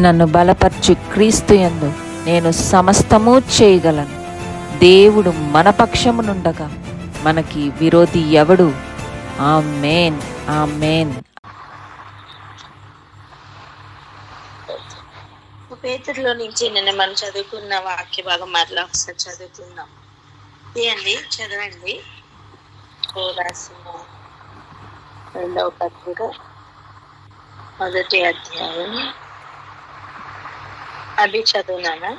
నన్ను బలపరచు క్రీస్తు యందు నేను సమస్తము చేయగలను. దేవుడు మన పక్షమునుండగా మనకి విరోధి ఎవడు? ఆమేన్, ఆమేన్. పేతురులో నుంచి నిన్న మనం చదువుకున్న వాక్య భాగం మరలా ఒకసారి చదువుకుందాం. తీయండి, చదవండి. రాసిన 2వ పత్రిక 1వ అధ్యాయం. అది చదువునానా?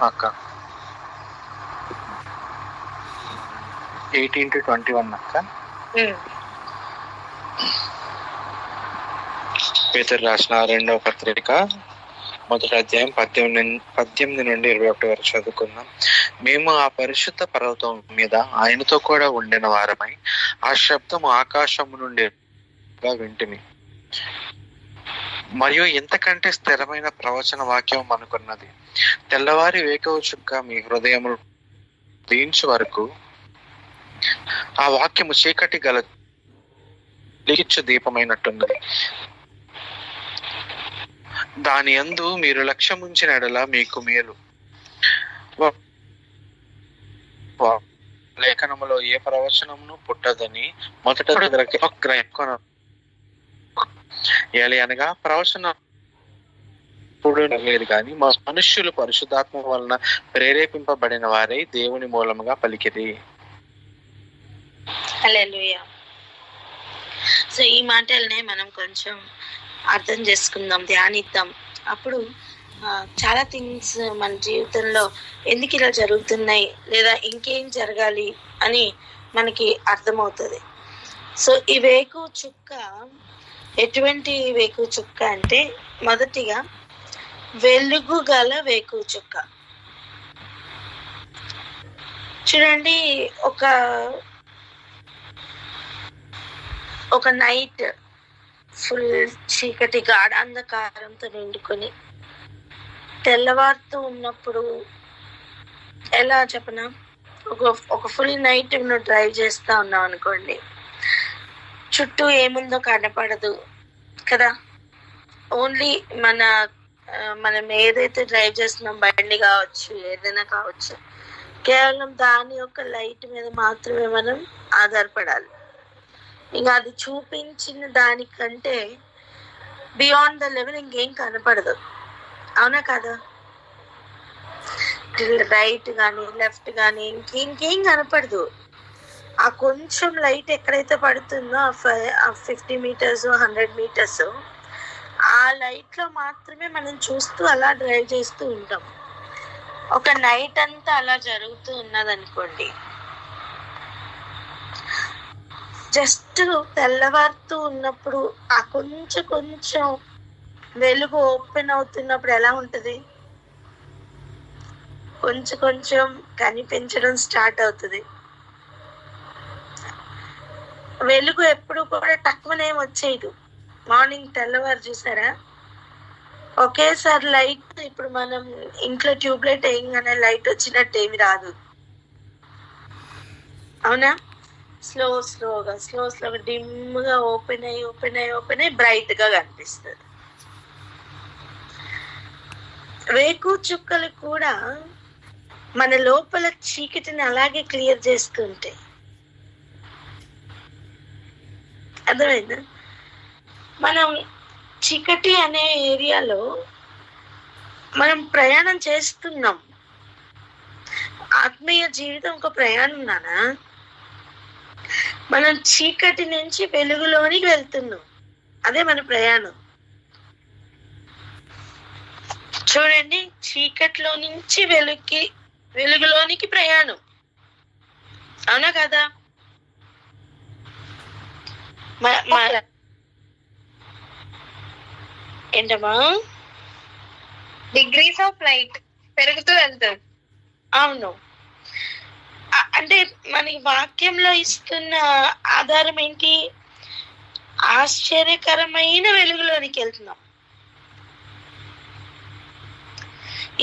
18-21 అక్క. పేతురు రాసిన 2వ పత్రిక 1వ అధ్యాయం 18 నుండి 21 వరకు చదువుకుందాం. మేము ఆ పరిశుద్ధ పర్వతం మీద ఆయనతో కూడా ఉండిన వారమై ఆ శబ్దము ఆకాశము నుండి వింటిమి. మరియు ఇంతకంటే స్థిరమైన ప్రవచన వాక్యం అనుకున్నది. తెల్లవారి వేకువ చుక్క మీ హృదయములు దీంచు వరకు ఆ వాక్యము చీకటి గల లిగిచ్చు దీపమైనట్టున్నది. దాని యందు మీరు లక్ష్యముంచిన ఎడల మీకు మేలు. లేఖనములో ఏ ప్రవచనమును పుట్టదని మొదట అనగా ప్రవచనం లేదు కానీ మనుష్యులు పరిశుద్ధాత్మ వలన ప్రేరేపింపబడిన వారై దేవుని మూలముగా పలికిరి. హల్లెలూయా. సో ఈ మాటలనే మనం కొంచెం అర్థం చేసుకుందాం, ధ్యానిద్దాం. అప్పుడు చాలా థింగ్స్ మన జీవితంలో ఎందుకు ఇలా జరుగుతున్నాయి లేదా ఇంకేం జరగాలి అని మనకి అర్థమవుతుంది. సో ఈ వేకువ చుక్క ఎటువంటి వేకువ చుక్క అంటే, మొదటిగా వెలుగు గల వేకువ చుక్క. చూడండి, ఒక నైట్ ఫుల్ చీకటి గాఢాంధకారంతో నిండుకొని తెల్లవారుతూ ఉన్నప్పుడు ఎలా చెప్పనా, ఒక ఫుల్ నైట్ నువ్వు డ్రైవ్ చేస్తా ఉన్నావు అనుకోండి, చుట్టూ ఏముందో కనపడదు కదా. ఓన్లీ మనం ఏదైతే డ్రైవ్ చేస్తున్నాం, బండి కావచ్చు, ఏదైనా కావచ్చు, కేవలం దాని యొక్క లైట్ మీద మాత్రమే మనం ఆధారపడాలి. ఇంకా అది చూపించిన దానికంటే బియాండ్ ద లెవెల్ ఇంకేం కనపడదు. అవునా కదా? రైట్ కానీ లెఫ్ట్ కానీ ఇంకేం కనపడదు. ఆ కొంచెం లైట్ ఎక్కడైతే పడుతుందో, ఆ 50 మీటర్స్ 100 మీటర్స్, ఆ లైట్ లో మాత్రమే మనం చూస్తూ అలా డ్రైవ్ చేస్తూ ఉంటాం. ఒక నైట్ అంతా అలా జరుగుతూ ఉన్నదనుకోండి, జస్ట్ తెల్లవారుతూ ఉన్నప్పుడు ఆ కొంచెం వెలుగు ఓపెన్ అవుతున్నప్పుడు ఎలా ఉంటది, కొంచెం కనిపించడం స్టార్ట్ అవుతుంది. వెలుగు ఎప్పుడు కూడా తక్కువనేం వచ్చేది. మార్నింగ్ తెల్లవారు చూసారా, ఒకేసారి లైట్, ఇప్పుడు మనం ఇంట్లో ట్యూబ్లైట్ వేయగానే లైట్ వచ్చినట్టు ఏమి రాదు. అవునా? స్లోగా డిమ్గా ఓపెన్ అయ్యి బ్రైట్ గా కనిపిస్తుంది. వేకువ చుక్కలు కూడా మన లోపల చీకటిని అలాగే క్లియర్ చేస్తుంటాయి. అర్థమైందా? మనం చీకటి అనే ఏరియాలో మనం ప్రయాణం చేస్తున్నాం. ఆత్మీయ జీవితం ఒక ప్రయాణం నానా. మనం చీకటి నుంచి వెలుగులోనికి వెళ్తున్నాం, అదే మన ప్రయాణం. చూడండి, చీకటిలో నుంచి వెలుగులోనికి ప్రయాణం. అవునా కదా? ఏంటమ్మా? డిగ్రీస్ ఆఫ్ లైట్ పెరుగుతూ వెళ్తారు. అవును. అంటే మనకి వాక్యంలో ఇస్తున్న ఆధారం ఏంటి? ఆశ్చర్యకరమైన వెలుగులోనికి వెళ్తున్నాం.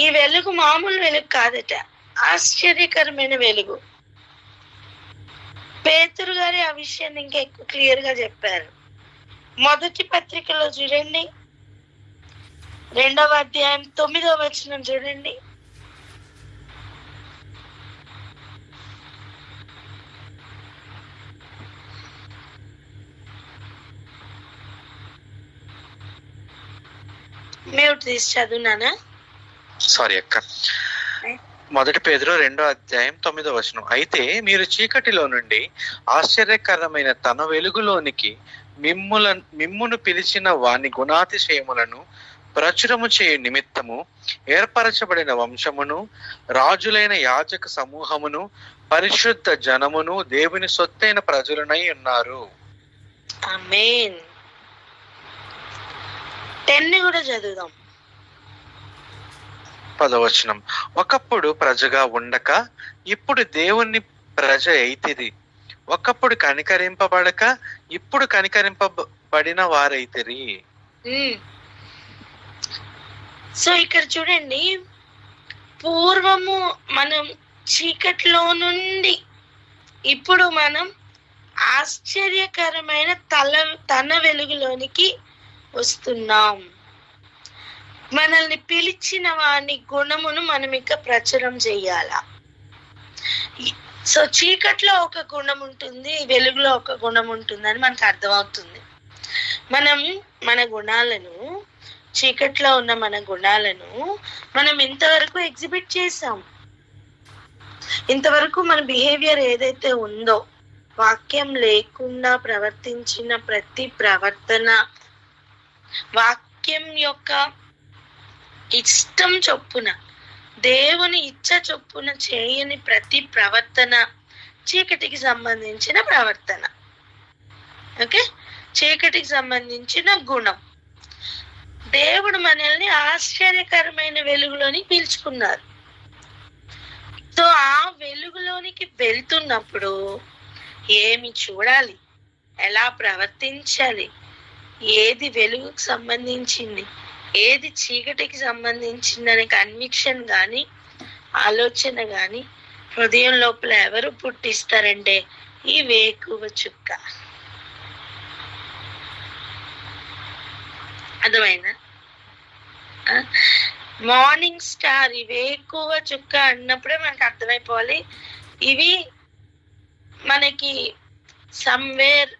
ఈ వెలుగు మామూలు వెలుగు కాదట, ఆశ్చర్యకరమైన వెలుగు. పేతురు గారు ఆ విషయాన్ని ఇంకా ఎక్కువ క్లియర్ గా చెప్పారు. మొదటి పత్రికలో చూడండి, 2వ అధ్యాయం 9వ వచనం చూడండి. మ్యూట్ తీసి చదువునానా? సారీ అక్క. మొదటి పేతురు 2వ అధ్యాయం 9వ వచనం. అయితే మీరు చీకటిలో నుండి ఆశ్చర్యకరమైన తన వెలుగులోనికి మిమ్మును పిలిచిన వాని గుణాతిశయములను ప్రచురము చేయు నిమిత్తము ఏర్పరచబడిన వంశమును, రాజులైన యాజక సమూహమును, పరిశుద్ధ జనమును, దేవుని సొత్తైన ప్రజలనై ఉన్నారు. ఆమేన్. 10 కూడా చదువుదాం. 10వ వచనం. ఒకప్పుడు ప్రజగా ఉండక ఇప్పుడు దేవుని ప్రజ అయితిరి, ఒకప్పుడు కనికరింపబడక ఇప్పుడు కనికరింపబడిన వారైతిరి. సో ఇక్కడ చూడండి, పూర్వము మనం చీకట్లో నుండి ఇప్పుడు మనం ఆశ్చర్యకరమైన తన వెలుగులోనికి వస్తున్నాం. మనల్ని పిలిచిన వాని గుణమును మనం ఇంకా ప్రచురం చెయ్యాల. సో చీకట్లో ఒక గుణం ఉంటుంది, వెలుగులో ఒక గుణం ఉంటుంది అని మనకు అర్థమవుతుంది. మనం మన గుణాలను, చీకట్లో ఉన్న మన గుణాలను మనం ఇంతవరకు ఎగ్జిబిట్ చేసాం. ఇంతవరకు మన బిహేవియర్ ఏదైతే ఉందో, వాక్యం లేకుండా ప్రవర్తించిన ప్రతి ప్రవర్తన, వాక్యం యొక్క ఇష్టం చొప్పున, దేవుని ఇచ్చ చొప్పున చేయని ప్రతి ప్రవర్తన చీకటికి సంబంధించిన ప్రవర్తన. ఓకే, చీకటికి సంబంధించిన గుణం. దేవుడు మనల్ని ఆశ్చర్యకరమైన వెలుగులోని పిలుచుకున్నారు. సో ఆ వెలుగులోనికి వెళ్తున్నప్పుడు ఏమి చూడాలి, ఎలా ప్రవర్తించాలి, ఏది వెలుగుకి సంబంధించింది, ఏది చీకటికి సంబంధించింది అనే కన్విక్షన్ కానీ, ఆలోచన కానీ హృదయం లోపల ఎవరు పుట్టిస్తారంటే ఈ వేకువ చుక్క. అర్థమైనా? మార్నింగ్ స్టార్, ఈ వేకువ చుక్క అన్నప్పుడే మనకు అర్థమైపోవాలి ఇవి మనకి సమ్వేర్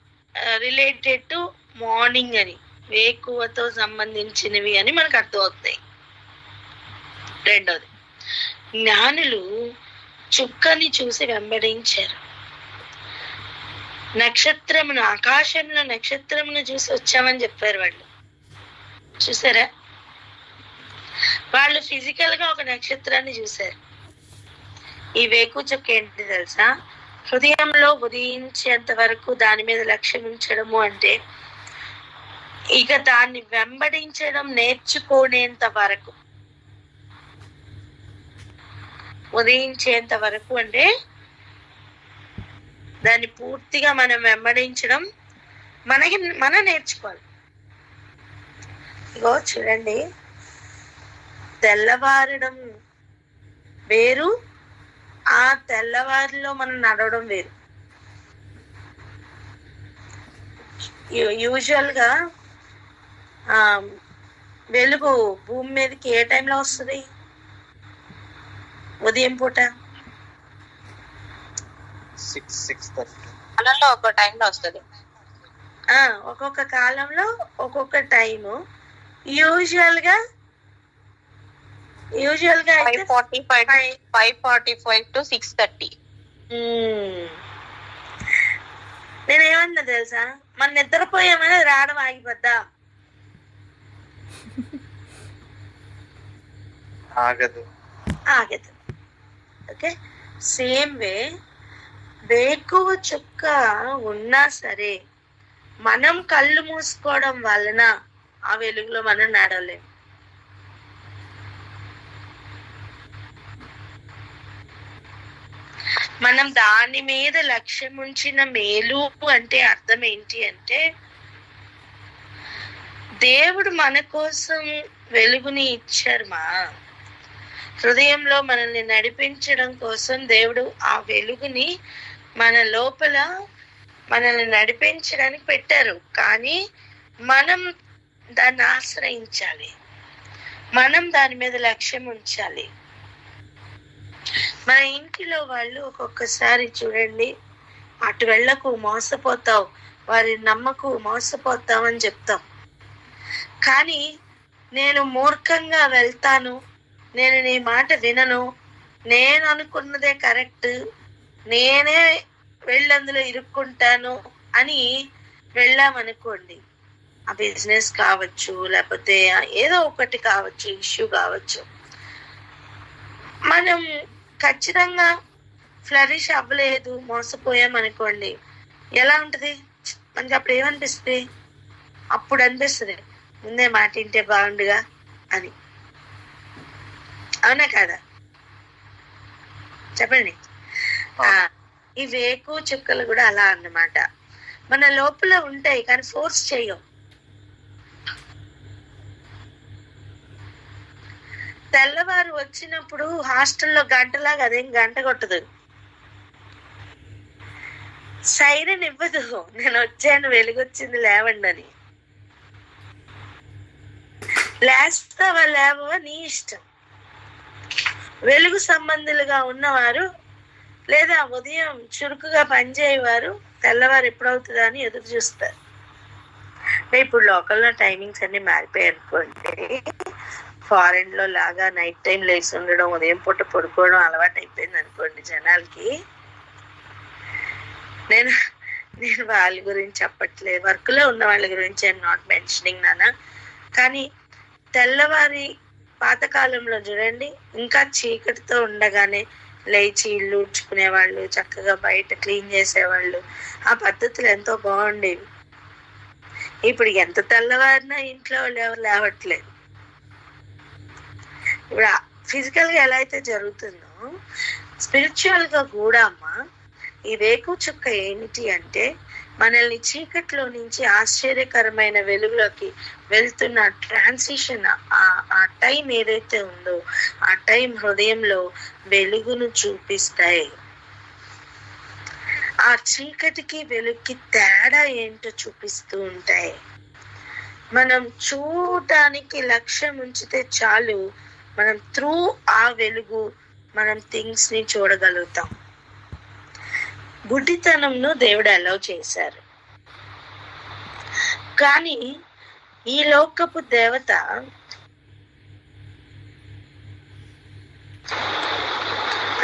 రిలేటెడ్ టు మార్నింగ్ అని, వేకువతో సంబంధించినవి అని మనకు అర్థమవుతాయి. రెండోది, జ్ఞానులు చుక్కని చూసి వెంబడించారు. నక్షత్రమును, ఆకాశంలో నక్షత్రమును చూసి వచ్చామని చెప్పారు వాళ్ళు. చూసారా? వాళ్ళు ఫిజికల్ గా ఒక నక్షత్రాన్ని చూశారు. ఈ వేకు చుక్క ఏంటి తెలుసా? హృదయంలో ఉదయించేంత వరకు దాని మీద లక్ష్యం ఉంచడము అంటే ఇక దాన్ని వెంబడించడం నేర్చుకునేంత వరకు, ఉదయించేంత వరకు అంటే దాన్ని పూర్తిగా మనం వెంబడించడం మనం నేర్చుకోవాలి. ఇగో చూడండి, తెల్లవారడం వేరు, ఆ తెల్లవారిలో మనం నడవడం వేరు. యూజువల్ గా వెలుగు భూమి మీదకి ఏ టైంలో వస్తుంది? ఉదయం పూట 6:30 ఒక టైంలో వస్తుంది. ఒక్కొక్క కాలంలో ఒక్కొక్క టైము. యూజువల్ గా 5:45 to 6:30. నేనేమన్నా తెలుసా, మన నిద్రపోయామని రావడం ఆగిపోద్దా? ఆగదు. ఓకే, సేమ్ వే వేకువ చుక్క ఉన్నా సరే మనం కళ్ళు మూసుకోవడం వలన ఆ వెలుగులో మనం నడవలేము. మనం దాని మీద లక్ష్యం ఉంచిన మేలు అంటే అర్థం ఏంటి అంటే, దేవుడు మన కోసం వెలుగుని ఇచ్చారు. మా హృదయంలో మనల్ని నడిపించడం కోసం దేవుడు ఆ వెలుగుని మన లోపల మనల్ని నడిపించడానికి పెట్టారు. కానీ మనం దాన్ని ఆశ్రయించాలి, మనం దాని మీద లక్ష్యం ఉంచాలి. మన ఇంటిలో వాళ్ళు ఒక్కొక్కసారి చూడండి, అటు వెళ్ళకు మోసపోతావు, వారి నమ్మకు మోసపోతావు అని చెప్తాం. కానీ నేను మూర్ఖంగా వెళ్తాను, నేను నీ మాట వినను, నేను అనుకున్నదే కరెక్ట్, నేనే వెళ్ళి అందులో ఇరుక్కుంటాను అని వెళ్ళామనుకోండి, ఆ బిజినెస్ కావచ్చు, లేకపోతే ఏదో ఒకటి కావచ్చు, ఇష్యూ కావచ్చు, మనం ఖచ్చితంగా ఫ్లరిష్ అవ్వలేదు, మోసపోయాం అనుకోండి, ఎలా ఉంటది మనకి? అప్పుడు ఏమనిపిస్తుంది? అప్పుడు అనిపిస్తుంది ముందే మాట వింటే బాగుండుగా అని. అవునా కదా? చెప్పండి. ఈ వేకు చుక్కలు కూడా అలా అన్నమాట. మన లోపల ఉంటాయి కానీ ఫోర్స్ చేయం. తెల్లవారు వచ్చినప్పుడు హాస్టల్లో గంటలాగా అదేం గంట కొట్టదు, సైరన్ ఇవ్వదు, నేను వచ్చాను వెలుగొచ్చింది లేవండి అని. లేస్తావా లేవా నీ ఇష్టం. వెలుగు సంబంధులుగా ఉన్నవారు లేదా ఉదయం చురుకుగా పనిచేయేవారు తెల్లవారు ఎప్పుడవుతుందా అని ఎదురు చూస్తారు. ఇప్పుడు లోకల్లో టైమింగ్స్ అన్ని మారిపోయాయి అనుకోండి, ఫారెన్ లో లాగా నైట్ టైం లేచి ఉండడం, ఉదయం పూట పడుకోవడం అలవాటు అయిపోయింది అనుకోండి జనాలకి. నేను వాళ్ళ గురించి చెప్పట్లేదు, వర్క్ లో ఉన్న వాళ్ళ గురించి ఐఎమ్ నాట్ మెన్షనింగ్ నాన్న. కానీ తెల్లవారి పాతకాలంలో చూడండి, ఇంకా చీకటితో ఉండగానే లేచి ఇల్లు ఊడ్చుకునేవాళ్ళు, చక్కగా బయట క్లీన్ చేసేవాళ్ళు. ఆ పద్ధతులు ఎంతో బాగుండేవి. ఇప్పుడు ఎంత తెల్లవారినా ఇంట్లో వాళ్ళు ఎవరు లేవట్లేదు. ఇప్పుడు ఫిజికల్ గా ఎలా అయితే జరుగుతుందో స్పిరిచువల్ గా కూడా అమ్మా ఈ వేకు చుక్క ఏమిటి అంటే, మనల్ని చీకట్లో నుంచి ఆశ్చర్యకరమైన వెలుగులోకి వెళ్తున్న ట్రాన్సిషన్. ఆ టైం ఏదైతే ఉందో ఆ టైం హృదయంలో వెలుగును చూపిస్తాయి. ఆ చీకటికి వెలుగుకి తేడా ఏంటో చూపిస్తూ ఉంటాయి. మనం చూడటానికి లక్ష్యం ఉంచితే చాలు, మనం త్రూ ఆ వెలుగు మనం థింగ్స్ ని చూడగలుగుతాం. గుడ్డితనంను దేవుడు అలౌ చేశారు. కానీ ఈ లోకపు దేవత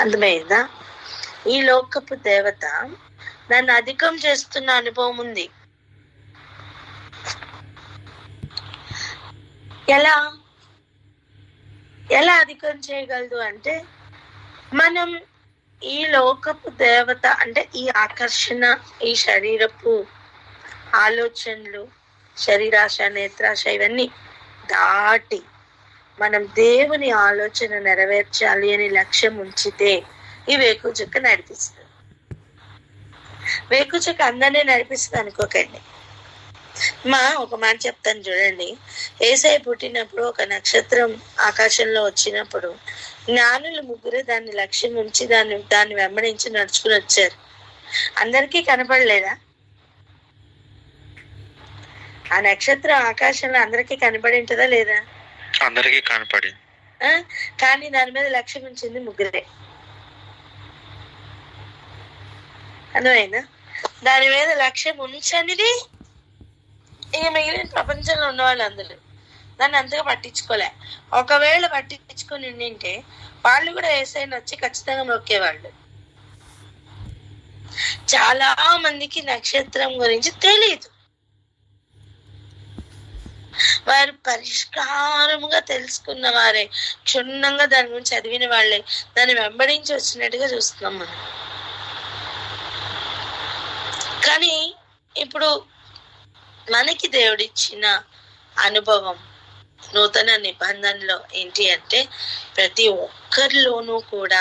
అర్థమైందా? ఈ లోకపు దేవత దాన్ని అధికం చేస్తున్న అనుభవం ఉంది. ఎలా అధికం చేయగలదు అంటే, మనం ఈ లోకపు దేవత అంటే ఈ ఆకర్షణ, ఈ శరీరపు ఆలోచనలు, శరీరాశ, నేత్రాశ, ఇవన్నీ దాటి మనం దేవుని ఆలోచన నెరవేర్చాలి అని లక్ష్యం ఉంచితే ఈ వేకు చుక్క నడిపిస్తుంది. వేకు చుక్క అందరినీ నడిపిస్తుంది అనుకోకండి. ఒక మాట చెప్తాను చూడండి. యేసయ్య పుట్టినప్పుడు ఒక నక్షత్రం ఆకాశంలో వచ్చినప్పుడు జ్ఞానులు ముగ్గురు దాన్ని లక్ష్యం ఉంచి దాన్ని వెంబడించి నడుచుకుని వచ్చారు. అందరికీ కనపడలేదా? ఆ నక్షత్రం ఆకాశంలో అందరికీ కనపడి ఉంటుందా లేదా? అందరికీ కనపడి. కానీ దాని మీద లక్ష్యం ఉంచింది ముగ్గురే. అర్థమైందా? దాని మీద లక్ష్యం ఉంచనిది ఇక మిగిలిన ప్రపంచంలో ఉన్న వాళ్ళందరూ దాన్ని అంతగా పట్టించుకోలే. ఒకవేళ పట్టించుకొని ఉండింటే వాళ్ళు కూడా యేసయ్యని వచ్చి ఖచ్చితంగా మొక్కేవాళ్ళు. చాలా మందికి నక్షత్రం గురించి తెలియదు. వారు పరిష్కారముగా తెలుసుకున్న వారే, క్షుణ్ణంగా దాని గురించి చదివిన వాళ్ళే దాన్ని వెంబడించి వచ్చినట్టుగా చూస్తున్నాం మనం. కానీ ఇప్పుడు మనకి దేవుడిచ్చిన అనుభవం నూతన నిబంధనలో ఏంటి అంటే, ప్రతి ఒక్కరిలోనూ కూడా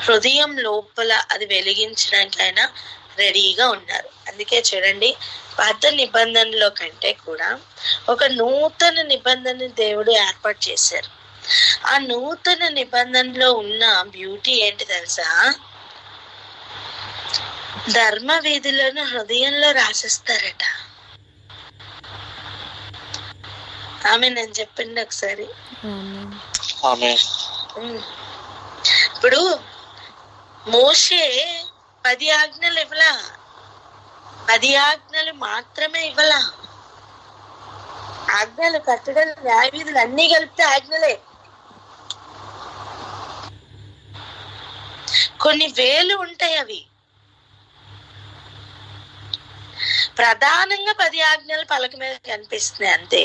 హృదయం లోపల అది వెలిగించడానికి ఆయన రెడీగా ఉన్నారు. అందుకే చూడండి, పాత నిబంధనలో కంటే కూడా ఒక నూతన నిబంధన దేవుడు ఏర్పాటు చేశారు. ఆ నూతన నిబంధనలో ఉన్న బ్యూటీ ఏంటి తెలుసా? ధర్మ విధులను హృదయంలో రాసిస్తారట. ఆమె నేను చెప్పండి ఒకసారి. ఆమేన్. ఇప్పుడు మోషే 10 ఆజ్ఞలు ఇవ్వలా, 10 ఆజ్ఞలు మాత్రమే ఇవ్వలా. ఆజ్ఞలు, కట్టడలు, న్యాయ విధులు అన్ని కలిపితే ఆజ్ఞలే. కొన్ని వేలు ఉంటాయి. అవి ప్రధానంగా 10 ఆజ్ఞలు పలక మీద కనిపిస్తున్నాయి అంతే.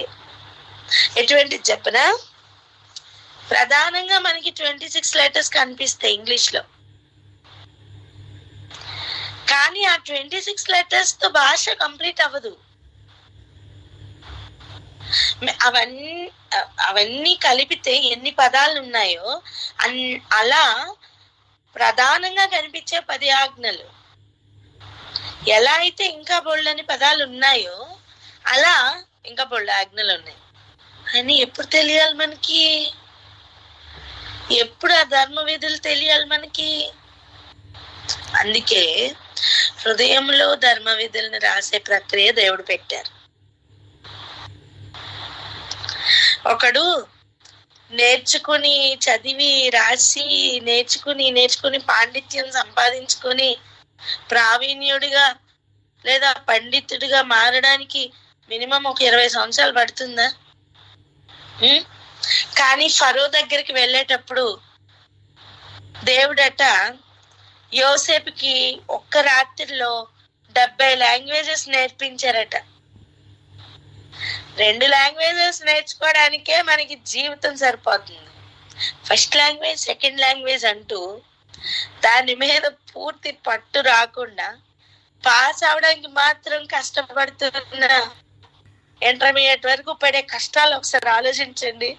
ఎటువంటి చెప్పనా, ప్రధానంగా మనకి 26 లెటర్స్ కనిపిస్తాయి ఇంగ్లీష్ లో. కానీ ఆ 26 లెటర్స్ తో భాష కంప్లీట్ అవ్వదు. అవన్నీ కలిపితే ఎన్ని పదాలు ఉన్నాయో అలా ప్రధానంగా కనిపించే 10 ఆజ్ఞలు. ఎలా అయితే ఇంకా బోల్డని పదాలు ఉన్నాయో అలా ఇంకా బోల్డ్ ఆజ్ఞలు ఉన్నాయి అని ఎప్పుడు తెలియాలి మనకి? ఎప్పుడు ఆ ధర్మ విధులు తెలియాలి మనకి? అందుకే హృదయంలో ధర్మ విధులను రాసే ప్రక్రియ దేవుడు పెట్టారు. ఒకడు నేర్చుకుని, చదివి, రాసి, నేర్చుకుని పాండిత్యం సంపాదించుకొని ప్రావీణ్యుడిగా లేదా పండితుడిగా మారడానికి మినిమం ఒక 20 సంవత్సరాలు పడుతుందా? కానీ ఫరో దగ్గరికి వెళ్ళేటప్పుడు దేవుడట యోసేపుకి ఒక్క రాత్రిలో 70 లాంగ్వేజెస్ నేర్పించారట. 2 లాంగ్వేజెస్ నేర్చుకోవడానికే మనకి జీవితం సరిపోతుంది. ఫస్ట్ లాంగ్వేజ్, సెకండ్ లాంగ్వేజ్ అంటూ దాని మీద పూర్తి పట్టు రాకుండా పాస్ అవడానికి మాత్రం కష్టపడుతున్న ఇంటర్మీడియట్ వరకు పడే కష్టాలు ఒకసారి ఆలోచించండి.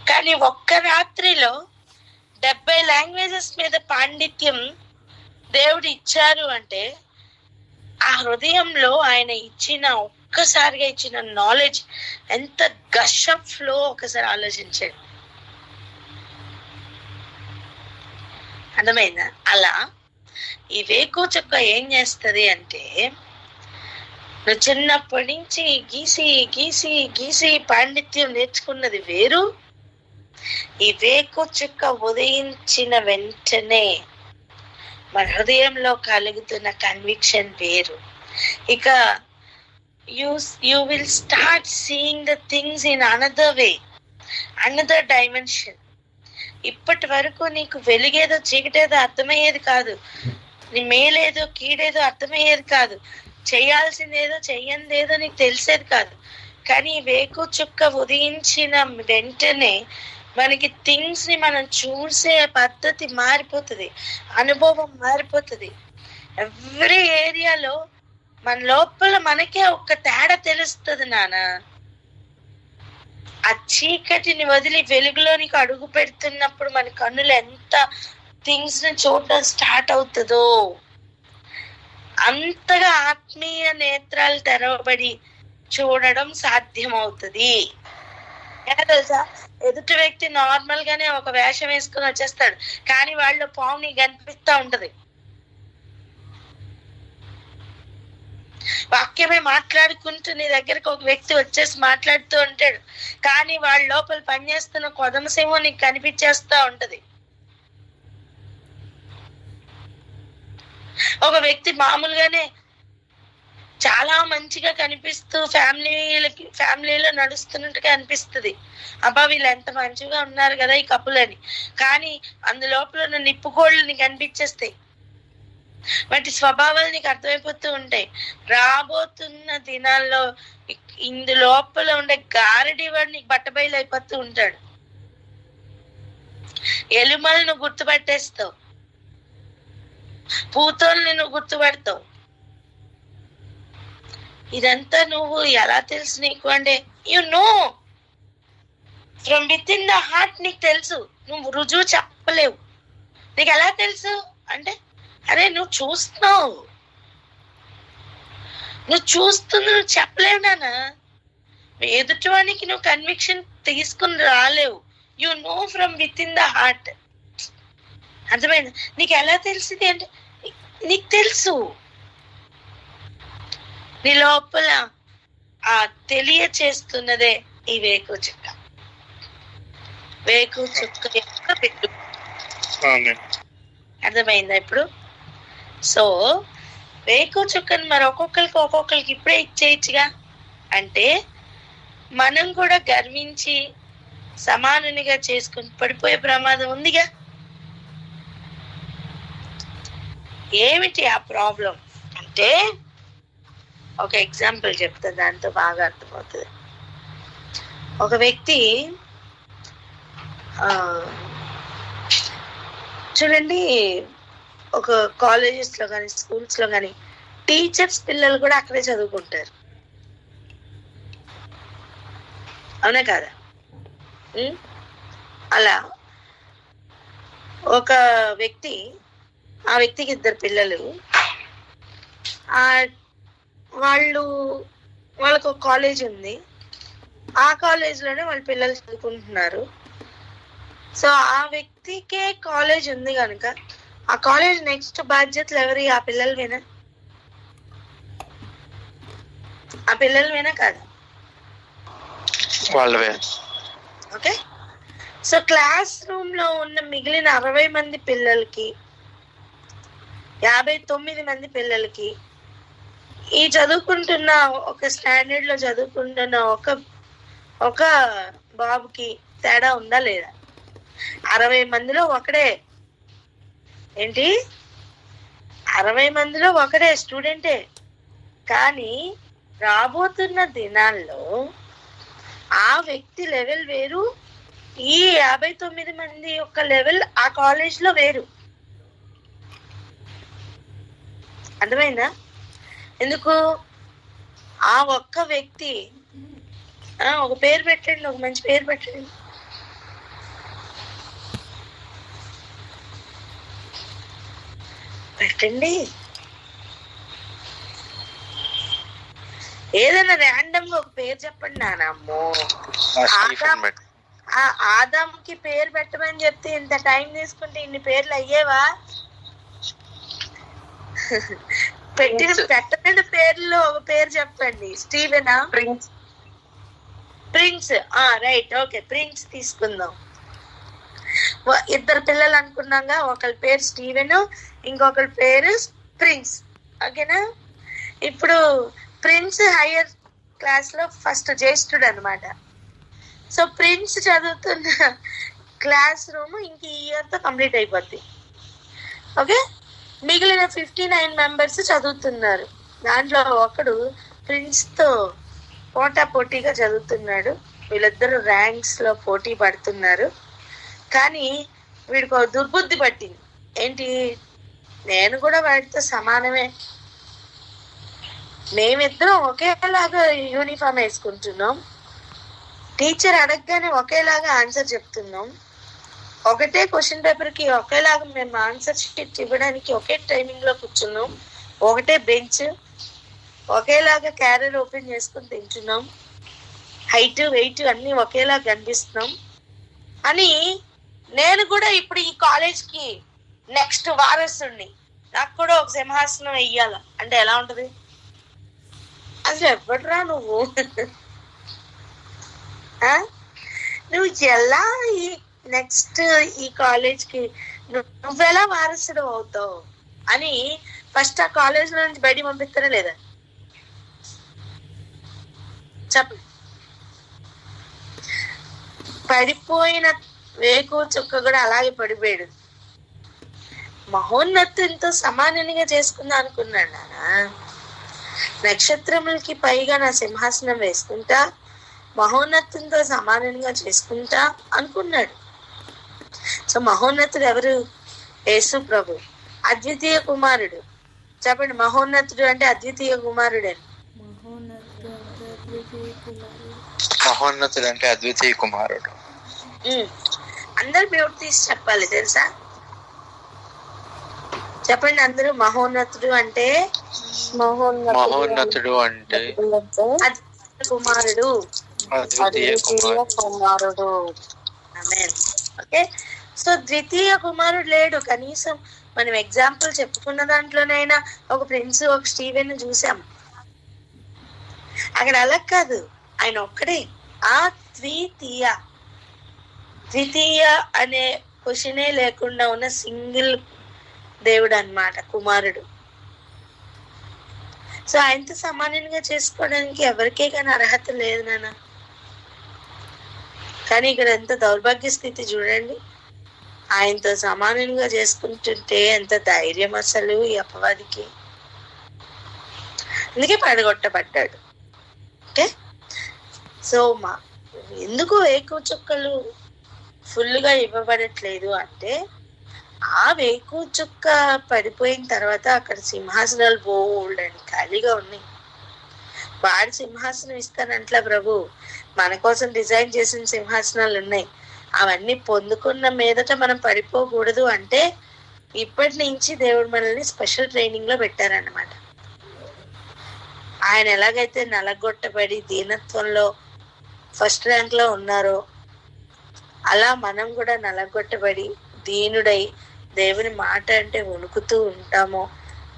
కానీ ఒక్క రాత్రిలో 70 లాంగ్వేజెస్ మీద పాండిత్యం దేవుడు ఇచ్చారు అంటే ఆ హృదయంలో ఆయన ఒక్కసారిగా ఇచ్చిన నాలెడ్జ్ ఎంత గష్ ఆఫ్ ఫ్లో ఒకసారి ఆలోచించండి. అర్థమైందా? అలా ఈ వేకు చుక్క ఏం చేస్తుంది అంటే, నువ్వు చిన్నప్పటి నుంచి గీసి గీసి గీసి పాండిత్యం నేర్చుకున్నది వేరు, ఈ వేకు చుక్క ఉదయించిన వెంటనే మన హృదయంలో కలుగుతున్న కన్విక్షన్ వేరు. ఇక you will start seeing the things in another way, another dimension. ఇప్పటి వరకు నీకు వెలుగేదో చీకటేదో అర్థమయ్యేది కాదు, నీ మేలేదో కీడేదో అర్థమయ్యేది కాదు, చేయాల్సిందేదో చెయ్యందేదో నీకు తెలిసేది కాదు. కానీ వేకు చుక్క ఉదయించిన వెంటనే మనకి థింగ్స్ ని మనం చూసే పద్ధతి మారిపోతుంది, అనుభవం మారిపోతుంది. ఎవ్రీ ఏరియాలో మన లోపల మనకే ఒక్క తేడా తెలుస్తుంది నాన్న. ఆ చీకటిని వదిలి వెలుగులోనికి అడుగు పెడుతున్నప్పుడు మన కన్నులు ఎంత థింగ్స్ ని చూడడం స్టార్ట్ అవుతుందో అంతగా ఆత్మీయ నేత్రాలు తెరవబడి చూడడం సాధ్యం అవుతుంది. తెలుసా, ఎదుటి వ్యక్తి నార్మల్ గానే ఒక వేషం వేసుకుని వచ్చేస్తాడు, కానీ వాళ్ళు పాము నీకు కనిపిస్తా ఉంటది. వాక్యమే మాట్లాడుకుంటూ నీ దగ్గరకు ఒక వ్యక్తి వచ్చేసి మాట్లాడుతూ ఉంటాడు, కానీ వాళ్ళ లోపల పనిచేస్తున్న కొదమసింహం నీకు కనిపించేస్తా ఉంటది. ఒక వ్యక్తి మామూలుగానే చాలా మంచిగా కనిపిస్తూ ఫ్యామిలీలో నడుస్తున్నట్టుగా అనిపిస్తుంది, అబ్బా వీళ్ళు ఎంత మంచిగా ఉన్నారు కదా ఈ కపులని, కానీ అందులోపల ఉన్న నిప్పుకోళ్ళు నీకు కనిపించేస్తాయి. వాటి స్వభావాలు నీకు అర్థమైపోతూ ఉంటాయి. రాబోతున్న దినాల్లో ఇందులోపల ఉండే గారడి వాడు నీకు బట్టబయలు అయిపోతూ ఉంటాడు. ఎలుమలు నువ్వు గుర్తుపట్టేస్తావు, పూతోల్ని నువ్వు గుర్తుపడతావు. ఇదంతా నువ్వు ఎలా తెలుసు నీకు అంటే, you know from with in the heart. నీకు తెలుసు, నువ్వు రుజువు చెప్పలేవు. నీకు ఎలా తెలుసు అంటే, అరే నువ్వు చూస్తున్నావు, నువ్వు చెప్పలేవు నాన్న. ఎదుటివానికి నువ్వు కన్విక్షన్ తీసుకుని రాలేవు. You know from with in the heart. అర్థమైంది? నీకు ఎలా తెలిసింది అంటే, నీకు తెలుసు. నీ లోపల ఆ తెలియచేస్తున్నదే ఈ వేకు చుక్క. వేకు చుక్క యొక్క పెట్టు. అర్థమైందా ఇప్పుడు? సో వేకు చుక్కను మరి ఒక్కొక్కరికి ఇప్పుడే ఇచ్చేయచ్చుగా. అంటే మనం కూడా గర్వించి సమానునిగా చేసుకుని పడిపోయే ప్రమాదం ఉందిగా. ఏమిటి ఆ ప్రాబ్లం అంటే, ఒక ఎగ్జాంపుల్ చెప్తా, దాంతో బాగా అర్థమవుతుంది. ఒక వ్యక్తి చూడండి, ఒక కాలేజెస్ లో కానీ స్కూల్స్ లో కానీ టీచర్స్ పిల్లలు కూడా అక్కడే చదువుకుంటారు, అవునా కాదా? అలా ఒక వ్యక్తి, ఆ వ్యక్తికి 2 పిల్లలు, వాళ్ళకు ఒక కాలేజ్ ఉంది, ఆ కాలేజ్ లోనే వాళ్ళ పిల్లలు చదువుకుంటున్నారు. సో ఆ వ్యక్తికే కాలేజ్ ఉంది కనుక ఆ కాలేజ్ నెక్స్ట్ బాధ్యతలు ఎవరి? ఆ పిల్లలవేనా? ఆ పిల్లలవేనా కాదా? వాళ్ళవే. ఓకే. సో క్లాస్ రూమ్ లో ఉన్న మిగిలిన 60 మంది పిల్లలకి, 59 మంది పిల్లలకి, ఈ చదువుకుంటున్న ఒక స్టాండర్డ్ లో చదువుకుంటున్న ఒక బాబుకి తేడా ఉందా లేదా? 60 మందిలో ఒకడే. ఏంటి? 60 మందిలో ఒకడే స్టూడెంటే. కానీ రాబోతున్న దినాల్లో ఆ వ్యక్తి లెవెల్ వేరు, ఈ 59 మంది యొక్క లెవెల్ ఆ కాలేజ్ లో వేరు. అర్థమైందా? ఎందుకు? ఆ ఒక్క వ్యక్తి, ఒక పేరు పెట్టండి, ఒక మంచి పేరు పెట్టండి. పెట్టండి, ఏదైనా ర్యాండమ్ గా ఒక పేరు చెప్పండి నానమ్మో. ఆదాంకి పేరు పెట్టమని చెప్తే ఇంత టైం తీసుకుంటే ఇన్ని పేర్లు అయ్యేవా? పెట్టిన పేర్లో ఒక పేరు చెప్పండి. స్టీవెనా? ప్రిన్స్. రైట్, ఓకే, ప్రిన్స్ తీసుకుందాం. 2 పిల్లలు అనుకున్నాగా, ఒకరి పేరు స్టీవెన్, ఇంకొకరి పేరు ప్రిన్స్. ఓకేనా? ఇప్పుడు ప్రిన్స్ హైయర్ క్లాస్ లో ఫస్ట్ జ్యేష్ఠుడు అనమాట. సో ప్రిన్స్ చదువుతున్న క్లాస్ రూమ్ ఇంక ఈ ఇయర్ తో కంప్లీట్ అయిపోద్ది. ఓకే. మిగిలిన 59 మెంబర్స్ చదువుతున్నారు. దాంట్లో ఒకడు ప్రిన్స్ తో పోటాపోటీగా చదువుతున్నాడు. వీళ్ళిద్దరు ర్యాంక్స్ లో పోటీ పడుతున్నారు. కానీ వీడికి ఒక దుర్బుద్ధి పట్టింది. ఏంటి? నేను కూడా వాడితో సమానమే, మేమిద్దరం ఒకేలాగా యూనిఫామ్ వేసుకుంటున్నాం, టీచర్ అడగగానే ఒకేలాగా ఆన్సర్ చెప్తున్నాం, ఒకటే క్వశ్చన్ పేపర్ కి ఒకేలాగా మేము ఆన్సర్ షీట్ ఇవ్వడానికి ఒకే టైమింగ్ లో కూర్చున్నాం, ఒకటే బెంచ్, ఒకేలాగా క్యారియర్ ఓపెన్ చేసుకుని తింటున్నాం, హైట్ వెయిట్ అన్ని ఒకేలా కనిపిస్తున్నాం అని నేను కూడా ఇప్పుడు ఈ కాలేజ్ కి నెక్స్ట్ వారసుని, నాకు కూడా ఒక సింహాసనం వెయ్యాల అంటే ఎలా ఉంటది? అసలు ఎప్పుడురా నువ్వు నువ్వు ఎలా ఈ నెక్స్ట్ ఈ కాలేజ్ కి నువ్వెలా వారసుడు అవుతావు అని ఫస్ట్ ఆ కాలేజ్ లో నుంచి బయటికి పంపిస్తారా లేదా? చెప్ప. పడిపోయిన వేకు చుక్క కూడా అలాగే పడిపోయాడు. మహోన్నతంతో సమానంగా చేసుకుందా అనుకున్నాడు నాన్న. నక్షత్రములకి పైగా నా సింహాసనం వేసుకుంటా, మహోన్నతంతో సమానంగా చేసుకుంటా అనుకున్నాడు. సో మహోన్నతుడు ఎవరు? యేసు ప్రభు, అద్వితీయ కుమారుడు. చెప్పండి, మహోన్నతుడు అంటే అద్వితీయ కుమారుడు అని. మహోన్నతుడు అంటే అద్వితీయ కుమారుడు. అందరు మ్యూట్ తీసి చెప్పాలి, తెలుసా? చెప్పండి అందరూ. మహోన్నతుడు అంటే మహోన్నతుడు అంటే అద్వితీయ కుమారుడు. ఓకే. సో ద్వితీయ కుమారుడు లేడు. కనీసం మనం ఎగ్జాంపుల్ చెప్పుకున్న దాంట్లోనైనా ఒక ప్రిన్స్, ఒక స్టీవెన్ చూసాం. అక్కడ అలా కాదు, ఆయన ఒక్కడే. ఆ ద్వితీయ అనే క్వశ్చనే లేకుండా ఉన్న సింగిల్ దేవుడు అన్నమాట, కుమారుడు. సో ఆయనతో సమానంగా చేసుకోవడానికి ఎవరికే కానీ అర్హత లేదు నాన్న. కానీ ఇక్కడ ఎంత దౌర్భాగ్య స్థితి చూడండి, ఆయనతో సమానంగా చేసుకుంటుంటే ఎంత ధైర్యం అసలు ఈ అపవాదికి. అందుకే పడగొట్టబడ్డాడు. ఓకే, సో ఎందుకు వేకువ చుక్కలు ఫుల్గా ఇవ్వబడట్లేదు అంటే, ఆ వేకువ చుక్క పడిపోయిన తర్వాత అక్కడ సింహాసనాలు బోల్డ్ అని ఖాళీగా ఉన్నాయి. వాడి సింహాసనం ఇస్తానంట్లా ప్రభు, మన కోసం డిజైన్ చేసిన సింహాసనాలు ఉన్నాయి. అవన్నీ పొందుకున్న మీదట మనం పడిపోకూడదు అంటే ఇప్పటి నుంచి దేవుడు మనల్ని స్పెషల్ ట్రైనింగ్ లో పెట్టారన్నమాట. ఆయన ఎలాగైతే నలగొట్టబడి దీనత్వంలో ఫస్ట్ ర్యాంక్ లో ఉన్నారో, అలా మనం కూడా నలగొట్టబడి దీనుడై దేవుని మాట అంటే వణుకుతూ ఉంటామో,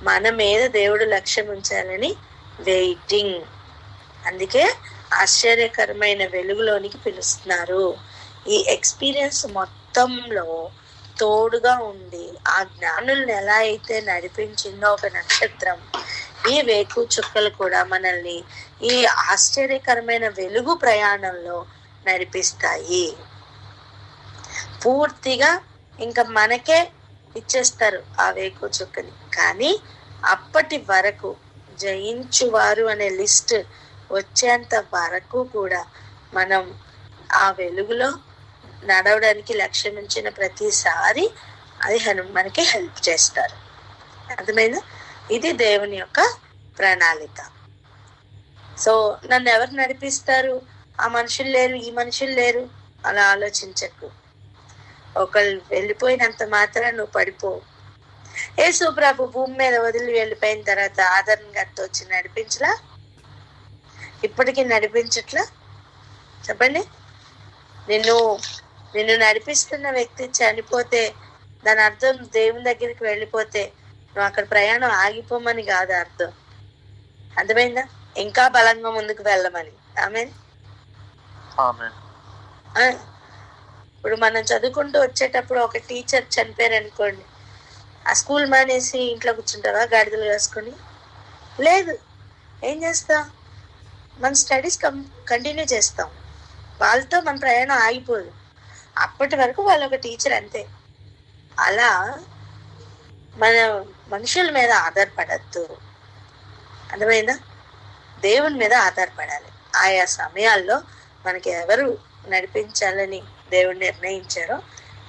మన మీద దేవుడు లక్ష్యం ఉంచాలని వెయిటింగ్. అందుకే ఆశ్చర్యకరమైన వెలుగులోనికి పిలుస్తున్నారు. ఈ ఎక్స్పీరియన్స్ మొత్తంలో తోడుగా ఉండి ఆ జ్ఞానుల్ని ఎలా అయితే నడిపించిందో ఒక నక్షత్రం, ఈ వేకువ చుక్కలు కూడా మనల్ని ఈ ఆశ్చర్యకరమైన వెలుగు ప్రయాణంలో నడిపిస్తాయి. పూర్తిగా ఇంకా మనకే ఇచ్చేస్తారు ఆ వేకువ చుక్కని. కానీ అప్పటి వరకు జయించువారు అనే లిస్ట్ వచ్చేంత వరకు కూడా మనం ఆ వెలుగులో నడవడానికి లక్ష్యం ఉంచిన ప్రతిసారి అది మనకి హెల్ప్ చేస్తారు. అర్థమైందా? ఇది దేవుని యొక్క ప్రణాళిక. సో నన్ను ఎవరు నడిపిస్తారు, ఆ మనుషులు లేరు, ఈ మనుషులు లేరు అలా ఆలోచించకు. ఒకళ్ళు వెళ్ళిపోయినంత మాత్రం నువ్వు పడిపోవు. యేసు ప్రభు భూమి మీద వదిలి వెళ్ళిపోయిన తర్వాత ఆదరణ గారితో వచ్చి నడిపించలా? ఇప్పటికీ నడిపించట్లా? చెప్పండి. నిన్ను నడిపిస్తున్న వ్యక్తి చనిపోతే దాని అర్థం దేవుని దగ్గరికి వెళ్ళిపోతే నువ్వు అక్కడ ప్రయాణం ఆగిపోమని కాదు అర్థం. అర్థమైందా? ఇంకా బలంగా ముందుకు వెళ్ళమని. ఆమేన్. ఇప్పుడు మనం చదువుకుంటూ వచ్చేటప్పుడు ఒక టీచర్ చనిపోయారు అనుకోండి, ఆ స్కూల్ మానేసి ఇంట్లో కూర్చుంటావా గాడిదలు వేసుకొని? లేదు. ఏం చేస్తాం? మన స్టడీస్ కంటిన్యూ చేస్తాం. వాళ్ళతో మన ప్రయాణం ఆగిపోదు. అప్పటి వరకు వాళ్ళు ఒక టీచర్ అంతే. అలా మన మనుషుల మీద ఆధారపడద్దు. అర్థమైందా? దేవుని మీద ఆధారపడాలి. ఆయా సమయాల్లో మనకి ఎవరు నడిపించాలని దేవుడు నిర్ణయించారో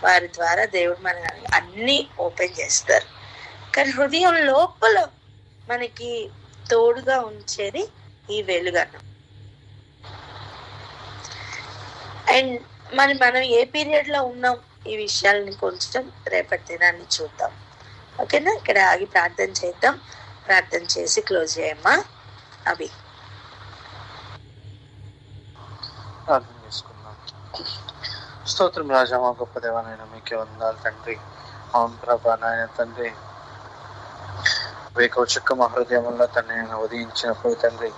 వారి ద్వారా దేవుడు మనకి అన్ని ఓపెన్ చేస్తారు. కానీ హృదయం లోపల మనకి తోడుగా ఉంచేది ఈ వెలుగన్నం. అండ్ మనం ఏ పీరియడ్ లో ఉన్నాం ఈ విషయాలని కొంచెం రేపటి దినాన్ని చూద్దాం. ఓకేనా? ఇక్కడ ఆగి ప్రార్థన చేద్దాం. ప్రార్థన చేసి క్లోజ్ చేయమ్మా. అవి ప్రార్థన చేసుకుందాం. స్తోత్రం రాజా, మా గొప్ప దేవానైనా మీకే వందనాలు తండ్రి. అవును ప్రభా నాయన తండ్రి, వేకువ చుక్క మా హృదయంలో తండ్రి నేను ఉదయించినప్పుడు తండ్రి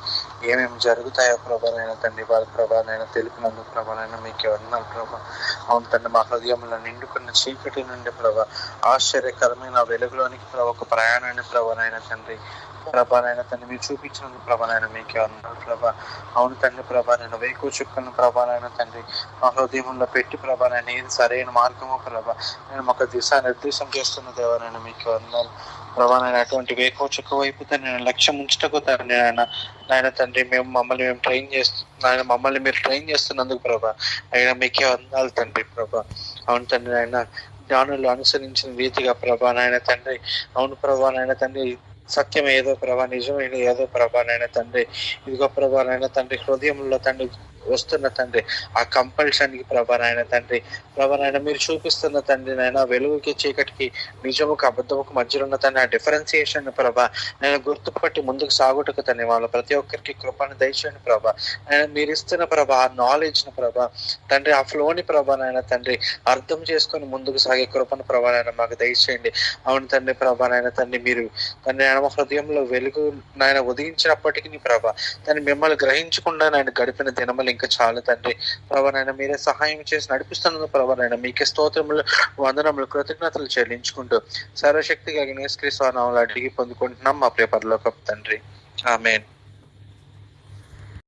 ఏమేమి జరుగుతాయో ప్రభానైనా తండ్రి వారి ప్రభానైనా తెలిపినందుకు ప్రభానైనా మీకే వందనాలు ప్రభా. అవును తండ్రి, మా హృదయంలో నిండుకున్న చీకటి నుండి ప్రభా ఆశ్చర్యకరమైన వెలుగులోనికి ప్రభా ఒక ప్రయాణాన్ని ప్రభానైనా తండ్రి ప్రభానైనా తండ్రి మీరు చూపించినందుకు ప్రభానైనా మీకే వందనాలు ప్రభా. అవును తండ్రి ప్రభా, నేను వేకువ చుక్కలను ప్రభానైనా తండ్రి మా హృదయంలో పెట్టి ప్రభానైనా ఏది సరైన మార్గమో ప్రభా నేను మాకు దిశానిర్దేశం చేస్తున్న దేవానైనా మీకే వందనాలు ప్రభా. నేను అటువంటి వేకువ చుక్క వైపు నేను లక్ష్యం ఉంచటకు తండ్రి నాయన తండ్రి మమ్మల్ని మీరు ట్రైన్ చేస్తున్నందుకు ప్రభా అయినా మీకే వందనాలు తండ్రి ప్రభా. అవును తండ్రి నాయన, జ్ఞానులు అనుసరించిన రీతిగా ప్రభా నాయన తండ్రి, అవును ప్రభా నాయన తండ్రి, సత్యం ఏదో ప్రభా, నిజమైన ఏదో ప్రభా నాయన తండ్రి, ఇదిగో ప్రభా నాయన తండ్రి హృదయంలో తండ్రి వస్తున్న తండ్రి ఆ కంపల్షన్కి ప్రభా నాయన తండ్రి, ప్రభా నాయన మీరు చూపిస్తున్న తండ్రి నాయన వెలుగుకి చీకటికి నిజముకు అబద్ధముకు మధ్యలో ఉన్న తండ్రి ఆ డిఫరెన్సియేషన్ ప్రభా నేను గుర్తుపట్టి ముందుకు సాగుటకు తండ్రి వాళ్ళ ప్రతి ఒక్కరికి కృపను దయచేయండి ప్రభా. నేను మీరు ఇస్తున్న ప్రభా ఆ నాలెడ్జ్ ను ప్రభా తండ్రి, ఆ ఫ్లోని ప్రభా నాయన తండ్రి అర్థం చేసుకొని ముందుకు సాగే కృపను ప్రభా నాయన మాకు దయచేయండి. అవును తండ్రి ప్రభా నాయన తండ్రి, మీరు తండ్రి ఆయన హృదయంలో వెలుగు నాయన ఉదయించినప్పటికీ ప్రభా తండ్రి మిమ్మల్ని గ్రహించకుండా నాయన గడిపిన దినములు ఇంకా చాలు తండ్రి. ప్రభా నాయన మీరే సహాయం చేసి నడిపిస్తున్న ప్రభా నాయన మీకే స్తోత్రములు వందనములు కృతజ్ఞతలు చెల్లించుకుంటూ సర్వశక్తి కలిగిన యేసుక్రీస్తు నామములో అడిగి పొందుకుంటున్నాం మా ప్రియ పరలోకపు తండ్రి. ఆమేన్.